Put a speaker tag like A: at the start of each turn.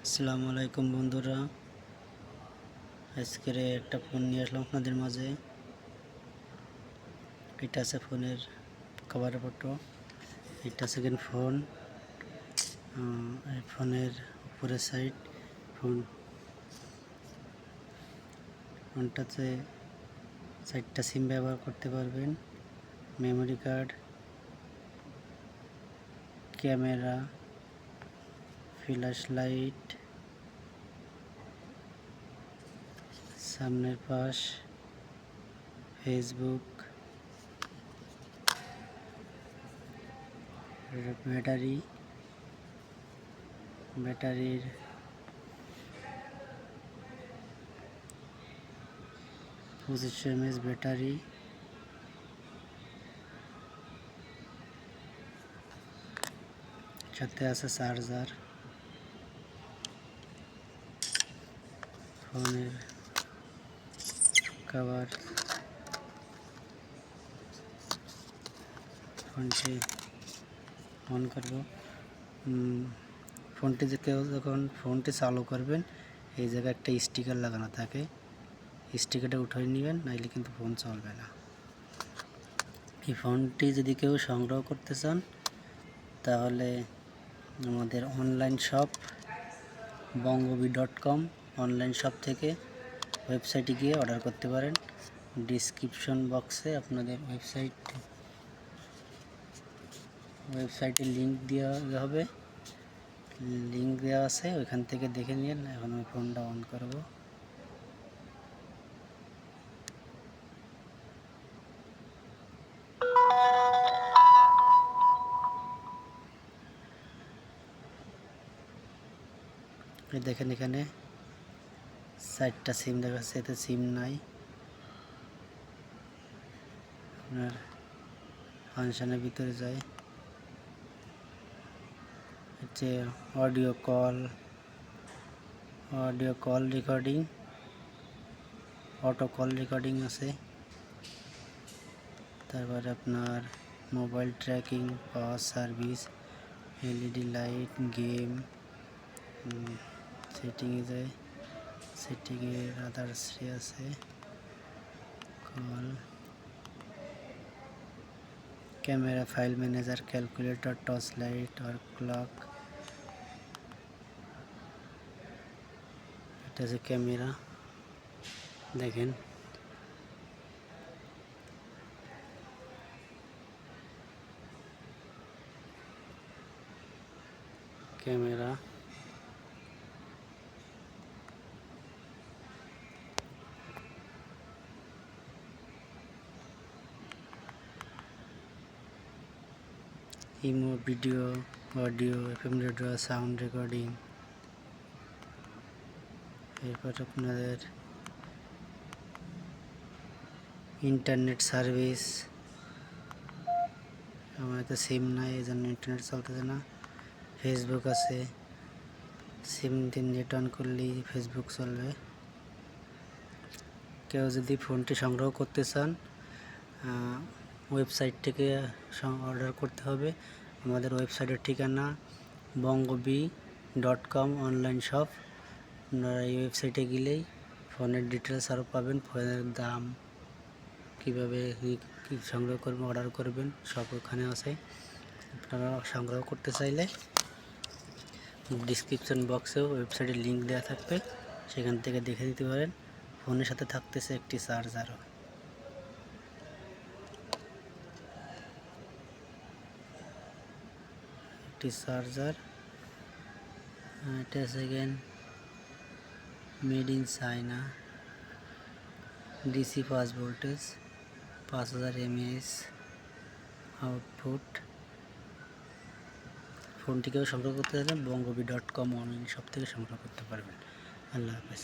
A: আসসালামু আলাইকুম বন্ধুরা, আজকের একটা ফোন নিয়ে আসলাম আপনাদের মাঝে। এটা আছে ফোনের কভারের ফটো। এটা সেকেন্ড ফোন। এই ফোনের উপরের সাইড ফোনটাতে 4টা সিম ব্যবহার করতে পারবেন। Memory card, camera, flash light, সামনের পাশ, ফেসবুক, ব্যাটারির 2500 mAh ব্যাটারি, সাথে আছে চার্জার। ফোনের কভার, ফোনটি অন করব। ফোনটি যখন ফোনটি চালু করবেন, এই জায়গায় একটা স্টিকার লাগানো থাকে, স্টিকারটা উঠিয়ে নেবেন, নাইলে কিন্তু ফোন চলবে না। এই ফোনটি যদি কেউ সংগ্রহ করতে চান, তাহলে আমাদের online shop bongobi.com online shop থেকে ওয়েবসাইটে গিয়ে অর্ডার করতে পারেন। ডিসক্রিপশন বক্সে আপনাদের ওয়েবসাইটের লিঙ্ক দেওয়া হবে, লিঙ্ক দেওয়া আছে, ওইখান থেকে দেখে নিন। এখন আমি ফোনটা অন করব। দেখেন এখানে 4টা সিম দেখাচ্ছে, এতে সিম নাই। আপনার ফাংশনের ভিতরে যায় হচ্ছে audio call recording, auto call recording আছে। তারপরে আপনার mobile tracking, power service, LED light, game, সেটিংয়ে যায়, সেটিংয়ের আদার্স আছে, call, camera, file manager, calculator, torch light আর ক্লক। এটা আছে ক্যামেরা, দেখেন camera, imo, video, audio, FM radio, sound recording. এরপর আপনাদের ইন্টারনেট সার্ভিস। আমার তো সিম নাই, এই জন্য ইন্টারনেট চলতেছে না। ফেসবুক আছে, সিম দিয়ে নেট অন করলেই ফেসবুক চলবে। কেউ যদি ফোনটি সংগ্রহ করতে চান, ওয়েবসাইট থেকে অর্ডার করতে হবে। আমাদের ওয়েবসাইটের ঠিকানা bongobi.com অনলাইন শপ। আপনারা এই ওয়েবসাইটে গেলেই ফোনের ডিটেলস আরও পাবেন, ফোনের দাম, কীভাবে সংগ্রহ করবেন, অর্ডার করবেন, সব ওখানে আছে। আপনারা সংগ্রহ করতে চাইলে ডিসক্রিপশন বক্সেও ওয়েবসাইটের লিঙ্ক দেওয়া থাকবে, সেখান থেকে দেখে দিতে পারেন। ফোনের সাথে থাকতেছে একটি চার্জারও। এটা second made in China, DC 5 voltage, 5000 mAh output. ফোনটিকেও সংগ্রহ করতে চাইলে bongobi.com অনলাইন শপ থেকে সংগ্রহ করতে পারবেন। আল্লাহ হাফেজ।